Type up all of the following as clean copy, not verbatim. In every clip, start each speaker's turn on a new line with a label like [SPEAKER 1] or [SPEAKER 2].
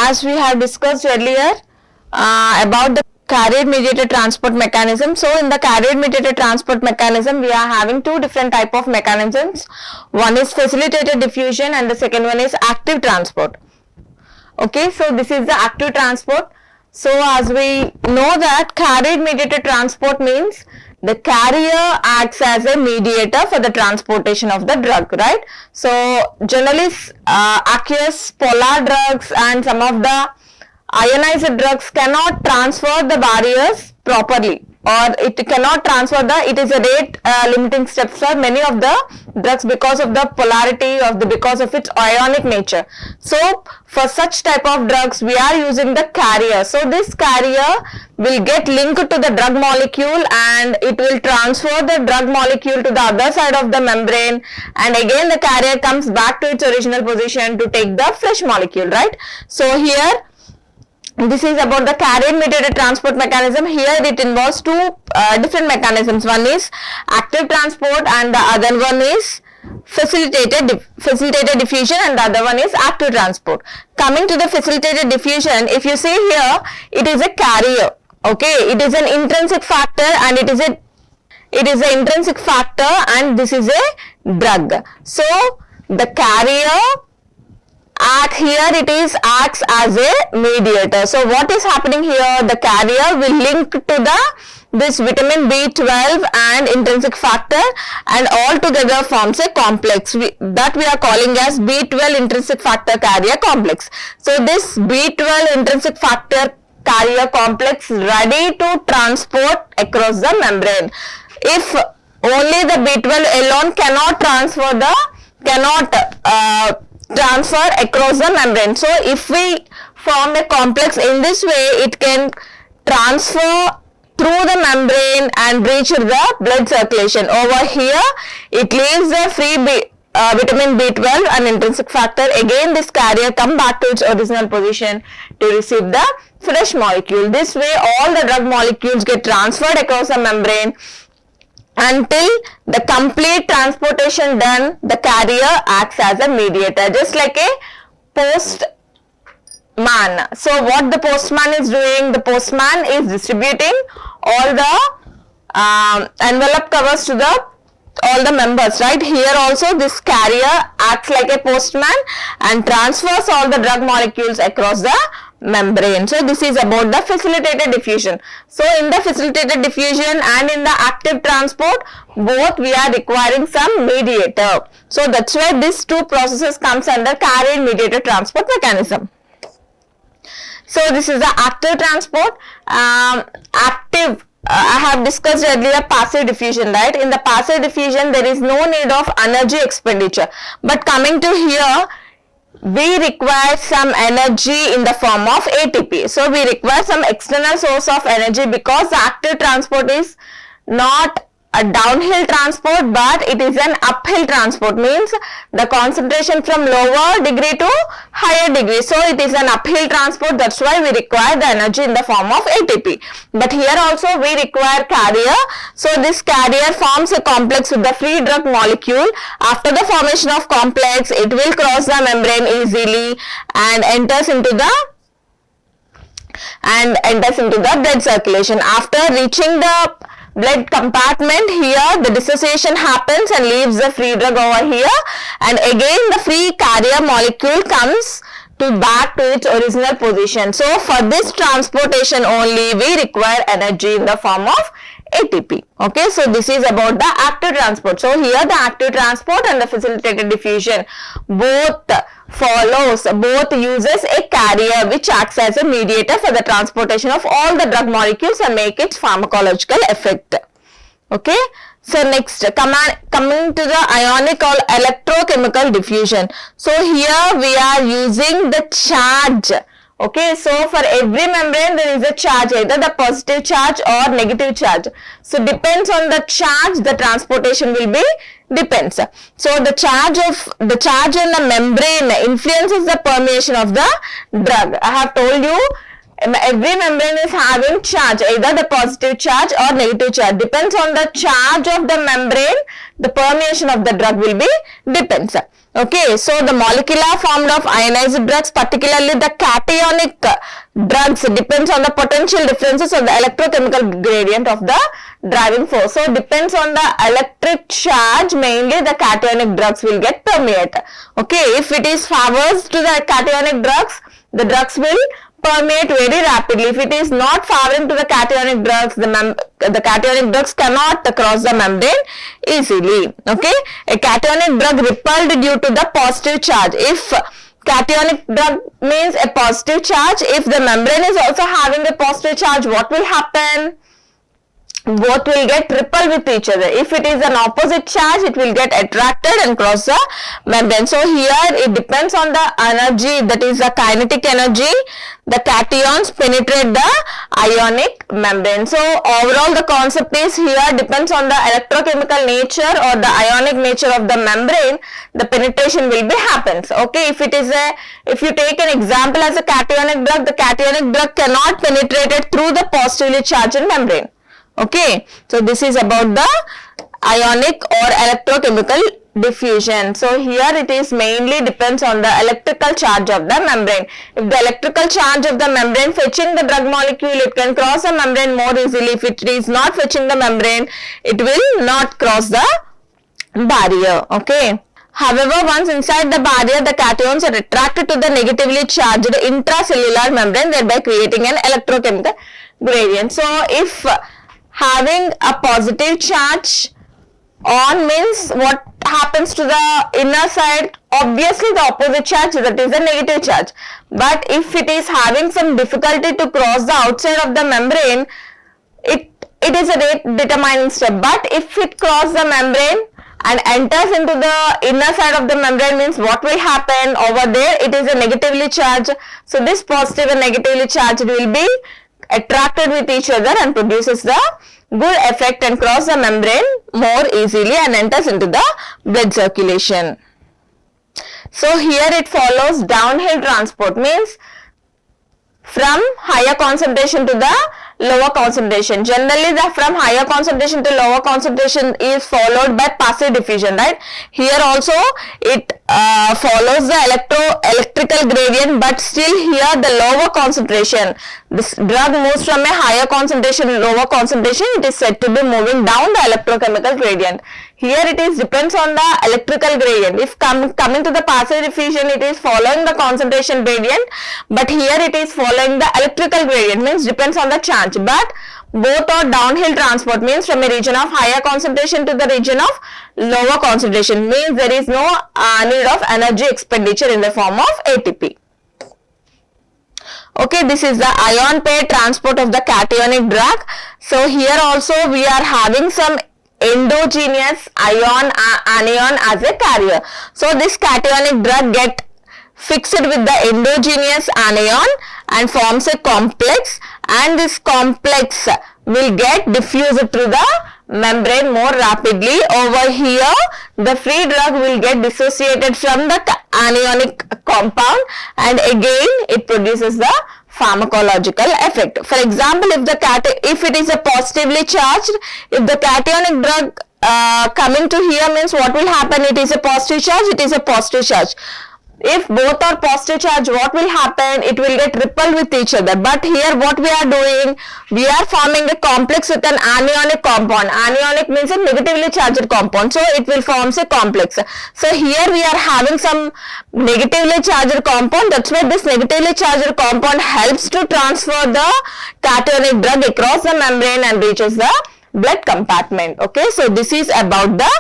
[SPEAKER 1] as we have discussed earlier about the carrier-mediated transport mechanism. So in the carrier-mediated transport mechanism, we are having two different type of mechanisms. One is facilitated diffusion and the second one is active transport. Okay, so this is the active transport. So as we know that carrier-mediated transport means the carrier acts as a mediator for the transportation of the drug, right? So generally aqueous polar drugs and some of the ionized drugs cannot transfer the barriers properly, or it cannot transfer it is a rate limiting step for many of the drugs because of the polarity because of its ionic nature. So for such type of drugs we are using the carrier. So this carrier will get linked to the drug molecule and it will transfer the drug molecule to the other side of the membrane, and again the carrier comes back to its original position to take the fresh molecule, right? So here this is about the carrier-mediated transport mechanism. Here it involves two different mechanisms. One is active transport and the other one is facilitated diffusion, and the other one is active transport. Coming to the facilitated diffusion, if you see here, it is a carrier. Okay, it is an intrinsic factor and it is an intrinsic factor, and this is a drug. So the carrier acts as a mediator. So what is happening here? The carrier will link to this vitamin B12 and intrinsic factor, and all together forms a complex that we are calling as B12 intrinsic factor carrier complex. So this B12 intrinsic factor carrier complex ready to transport across the membrane. If only the B12 alone cannot transfer across the membrane. So if we form a complex in this way, it can transfer through the membrane and reach the blood circulation. Over here it leaves the free vitamin B12 and intrinsic factor. Again this carrier come back to its original position to receive the fresh molecule. This way all the drug molecules get transferred across the membrane. Until the complete transportation done, the carrier acts as a mediator, just like a postman. So what the postman is doing? The postman is distributing all the envelope covers to all the members, right? Here also this carrier acts like a postman and transfers all the drug molecules across the membrane. So this is about the facilitated diffusion. So in the facilitated diffusion and in the active transport, both we are requiring some mediator. So that's why these two processes comes under carrier mediated transport mechanism. So this is the active transport. I have discussed earlier passive diffusion, right? In the passive diffusion there is no need of energy expenditure, but coming to here we require some energy in the form of ATP. So we require some external source of energy because the active transport is not a downhill transport but it is an uphill transport, means the concentration from lower degree to higher degree. So it is an uphill transport, that's why we require the energy in the form of ATP. But here also we require carrier. So this carrier forms a complex with the free drug molecule. After the formation of complex, it will cross the membrane easily and enters into the blood circulation. After reaching the blood compartment, here the dissociation happens and leaves the free drug over here, and again the free carrier molecule comes back to its original position. So for this transportation only we require energy in the form of ATP. Okay, so this is about the active transport. So here the active transport and the facilitated diffusion both uses a carrier which acts as a mediator for the transportation of all the drug molecules and make its pharmacological effect. Okay, so next coming to the ionic or electrochemical diffusion. So here we are using the charge. Okay, so for every membrane there is a charge, either the positive charge or negative charge. So depends on the charge, the transportation will be depends. So the charge in the membrane influences the permeation of the drug. I have told you every membrane is having charge, either the positive charge or negative charge. Depends on the charge of the membrane, the permeation of the drug will be depends. Okay, so the molecular form of ionized drugs, particularly the cationic drugs, depends on the potential differences of the electrochemical gradient of the driving force. So depends on the electric charge, mainly the cationic drugs will get permeate. Okay, if it is favors to the cationic drugs, the drugs will permeate very rapidly. If it is not favoring to the cationic drugs, the cationic drugs cannot cross the membrane easily. Okay, a cationic drug repelled due to the positive charge. If cationic drug means a positive charge, if the membrane is also having a positive charge, what will happen? Both will get repelled with each other. If it is an opposite charge, it will get attracted and cross the membrane. So here it depends on the energy, that is the kinetic energy. The cations penetrate the ionic membrane. So overall the concept is here depends on the electrochemical nature or the ionic nature of the membrane, the penetration will be happens. Okay, if you take an example as a cationic drug, the cationic drug cannot penetrate it through the positively charged membrane. Okay, so this is about the ionic or electrochemical diffusion. So here it is mainly depends on the electrical charge of the membrane. If the electrical charge of the membrane fetching the drug molecule, it can cross the membrane more easily. If it is not fetching the membrane, it will not cross the barrier. Okay. However, once inside the barrier, the cations are attracted to the negatively charged intracellular membrane, thereby creating an electrochemical gradient. So if having a positive charge on means what happens to the inner side? Obviously the opposite charge, that is a negative charge. But if it is having some difficulty to cross the outside of the membrane, it is a rate determining step. But if it crosses the membrane and enters into the inner side of the membrane, means what will happen over there? It is a negatively charged. So this positive and negatively charged will be attracted with each other and produces the good effect and cross the membrane more easily and enters into the blood circulation. So here it follows downhill transport, means from higher concentration to the lower concentration. Generally from higher concentration to lower concentration is followed by passive diffusion, right? Here also it follows the electrical gradient, but still here the lower concentration, this drug moves from a higher concentration to lower concentration, it is said to be moving down the electrochemical gradient. Here it is depends on the electrical gradient. If coming to the passive diffusion, it is following the concentration gradient, but here it is following the electrical gradient, means depends on the charge. But both are downhill transport, means from a region of higher concentration to the region of lower concentration, means there is no need of energy expenditure in the form of ATP. Okay, this is the ion pair transport of the cationic drug. So here also we are having some endogenous anion as a carrier. So this cationic drug get fixed with the endogenous anion and forms a complex, and this complex will get diffused through the membrane more rapidly. Over here the free drug will get dissociated from the anionic compound and again it produces the pharmacological effect. For example, if it is a positively charged, if the cationic drug coming to here, means what will happen? It is a positive charge, it is a positive charge. If both are positive charge, what will happen? It will get repelled with each other. But here what we are doing, we are forming a complex with an anionic compound. Anionic means a negatively charged compound, so it will form a complex. So here we are having some negatively charged compound, that's why this negatively charged compound helps to transfer the cationic drug across the membrane and reaches the blood compartment. Okay, so this is about the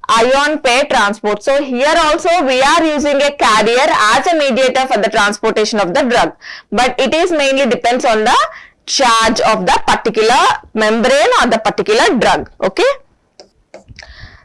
[SPEAKER 1] ion pair transport. So here also we are using a carrier as a mediator for the transportation of the drug, but it is mainly depends on the charge of the particular membrane or the particular drug. Okay,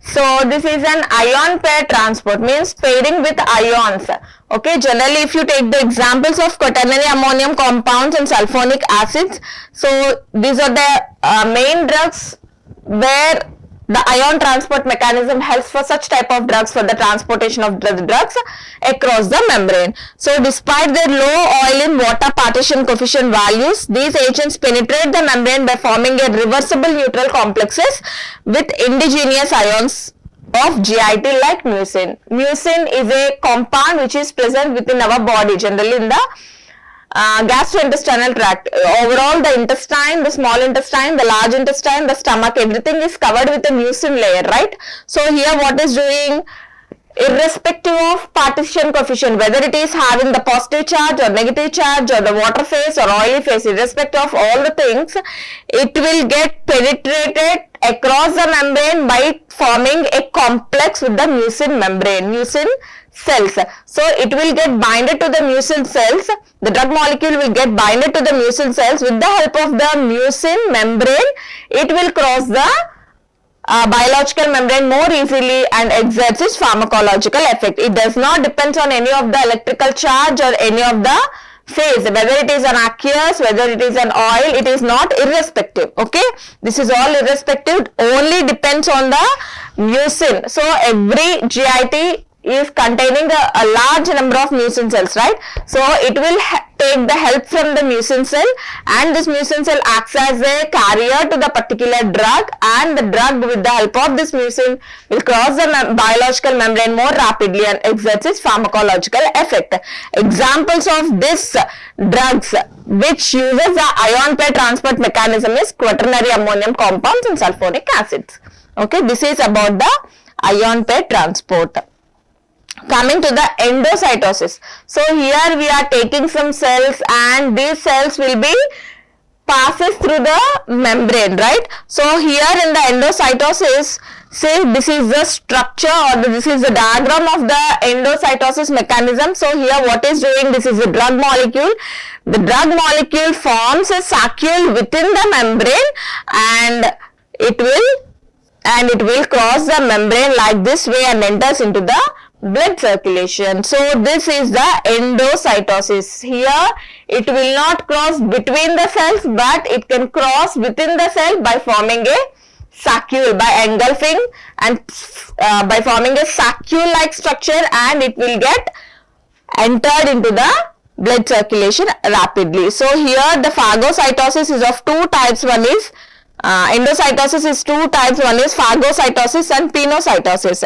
[SPEAKER 1] so this is an ion pair transport, means pairing with ions. Okay, generally if you take the examples of quaternary ammonium compounds and sulfonic acids, so these are the main drugs where The ion transport mechanism helps for such type of drugs for the transportation of the drugs across the membrane. So despite their low oil in water partition coefficient values, these agents penetrate the membrane by forming a reversible neutral complexes with indigenous ions of GIT like mucin. Mucin is a compound which is present within our body, generally in the gastrointestinal tract. Overall, the intestine, the small intestine, the large intestine, the stomach, everything is covered with a mucin layer, right? So here what is doing, irrespective of partition coefficient, whether it is having the positive charge or negative charge or the water phase or oily phase, irrespective of all the things, it will get penetrated across the membrane by forming a complex with the mucin membrane, mucin cells. So it will get binded to the mucin cells. The drug molecule will get binded to the mucin cells. With the help of the mucin membrane, it will cross the biological membrane more easily and exerts its pharmacological effect. It does not depend on any of the electrical charge or any of the phase, whether it is an aqueous, whether it is an oil, it is not irrespective. Okay, this is all irrespective, only depends on the mucin. So every GIT is containing a large number of mucin cells, right? So it will take the help from the mucin cell, and this mucin cell acts as a carrier to the particular drug, and the drug with the help of this mucin will cross the biological membrane more rapidly and exerts its pharmacological effect. Examples of this drugs which uses the ion pair transport mechanism is quaternary ammonium compounds and sulfonic acids. Okay, this is about the ion pair transport. Coming to the endocytosis. So here we are taking some cells, and these cells will be passes through the membrane, right? So here in the endocytosis, say this is the structure, or this is the diagram of the endocytosis mechanism. So here what is doing, this is a drug molecule. The drug molecule forms a saccule within the membrane, and it will cross the membrane like this way and enters into the blood circulation. So this is the endocytosis. Here it will not cross between the cells, but it can cross within the cell by forming a saccule, by engulfing and by forming a saccule like structure, and it will get entered into the blood circulation rapidly. So here the phagocytosis is of two types. One is endocytosis is two types. One is phagocytosis and pinocytosis.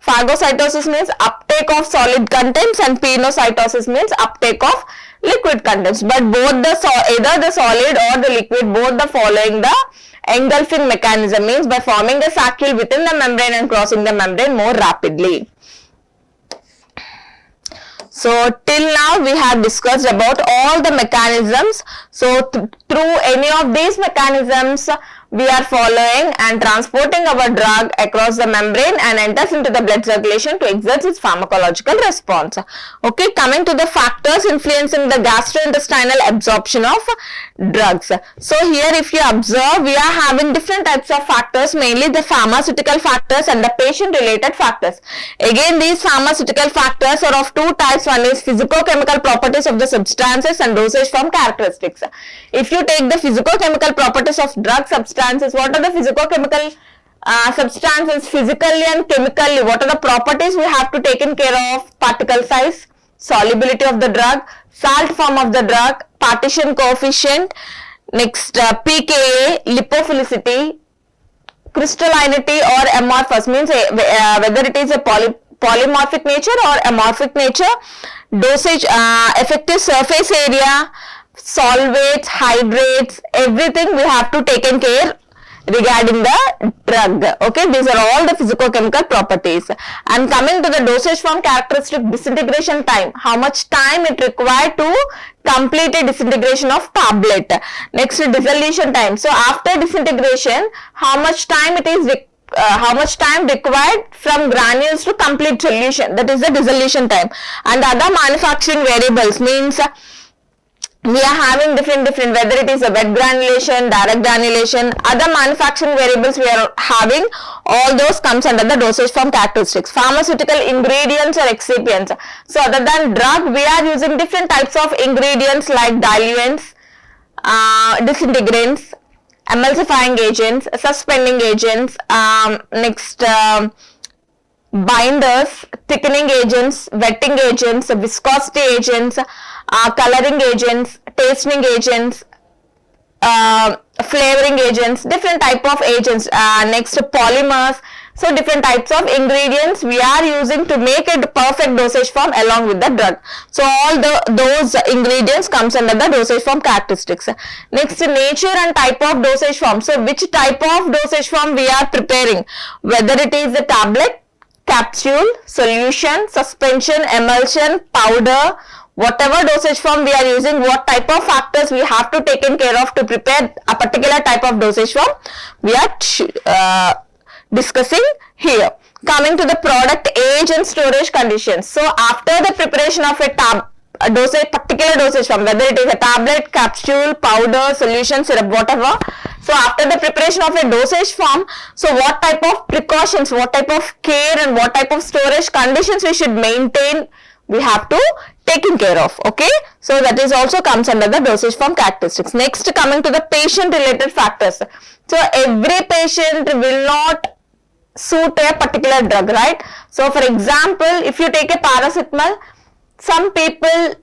[SPEAKER 1] Phagocytosis means uptake of solid contents, and pinocytosis means uptake of liquid contents. But both either the solid or the liquid, both the following the engulfing mechanism, means by forming a saccule within the membrane and crossing the membrane more rapidly. So till now we have discussed about all the mechanisms. So through any of these mechanisms, we are following and transporting our drug across the membrane and enters into the blood circulation to exert its pharmacological response. Okay, coming to the factors influencing the gastrointestinal absorption of drugs. So here if you observe, we are having different types of factors, mainly the pharmaceutical factors and the patient related factors. Again, these pharmaceutical factors are of two types. One is physicochemical properties of the substances and dosage form characteristics. If you take the physicochemical properties of drug substances, what are the physicochemical substances physically and chemically? What are the properties we have to take in care of? Particle size, solubility of the drug, salt form of the drug, partition coefficient, next pKa, lipophilicity, crystallinity or amorphous, means whether it is a polymorphic nature or amorphic nature, dosage, effective surface area, solvates, hydrates, everything we have to take in care regarding the drug. Okay, these are all the physicochemical properties. And coming to the dosage form characteristic, disintegration time, how much time it required to complete a disintegration of tablet. Next, dissolution time. So after disintegration, how much time it is required from granules to complete solution, that is the dissolution time. And other manufacturing variables, means we are having different, whether it is a wet granulation, direct granulation, other manufacturing variables we are having, all those comes under the dosage form characteristics. Pharmaceutical ingredients or excipients. So other than drug, we are using different types of ingredients like diluents, disintegrants, emulsifying agents, suspending agents, next binders, thickening agents, wetting agents, viscosity agents, coloring agents, tasting agents, flavoring agents, different type of agents, next polymers. So different types of ingredients we are using to make a perfect dosage form along with the drug. So all those ingredients comes under the dosage form characteristics. Next, nature and type of dosage form. So which type of dosage form we are preparing, whether it is a tablet, capsule, solution, suspension, emulsion, powder, whatever dosage form we are using, what type of factors we have to take care of to prepare a particular type of dosage form, we are discussing here. Coming to the product age and storage conditions. So after the preparation of a particular dosage form, whether it is a tablet, capsule, powder, solution, syrup, whatever. So after the preparation of a dosage form, so what type of precautions, what type of care and what type of storage conditions we should maintain, we have to taken care of. Okay, so that is also comes under the dosage form characteristics. Next, coming to the patient related factors. So every patient will not suit a particular drug, right? So for example, if you take a paracetamol, some people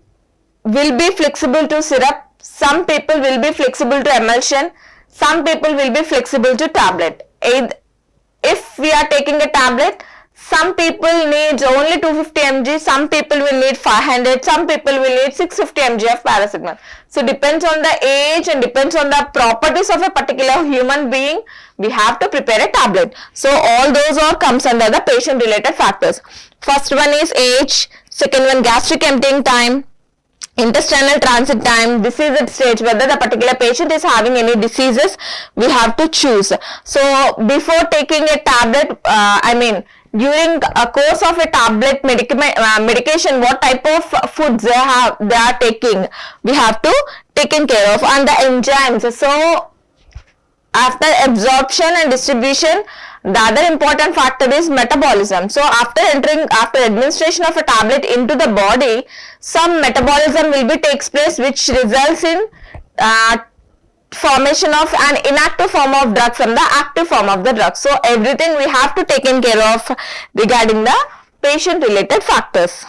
[SPEAKER 1] will be flexible to syrup, some people will be flexible to emulsion, some people will be flexible to tablet. If we are taking a tablet, some people need only 250 mg, some people will need 500, some people will need 650 mg of paracetamol. So depends on the age and depends on the properties of a particular human being, we have to prepare a tablet. So all those all comes under the patient related factors. First one is age, second one gastric emptying time, intestinal transit time, disease stage, whether the particular patient is having any diseases, we have to choose. So before taking a tablet, during a course of a tablet medication, what type of foods they are taking, we have to taken care of. And the enzymes, so after absorption and distribution, the other important factor is metabolism. So after administration of a tablet into the body, some metabolism will be takes place, which results in formation of an inactive form of drug from the active form of the drug. So everything we have to take care of regarding the patient related factors.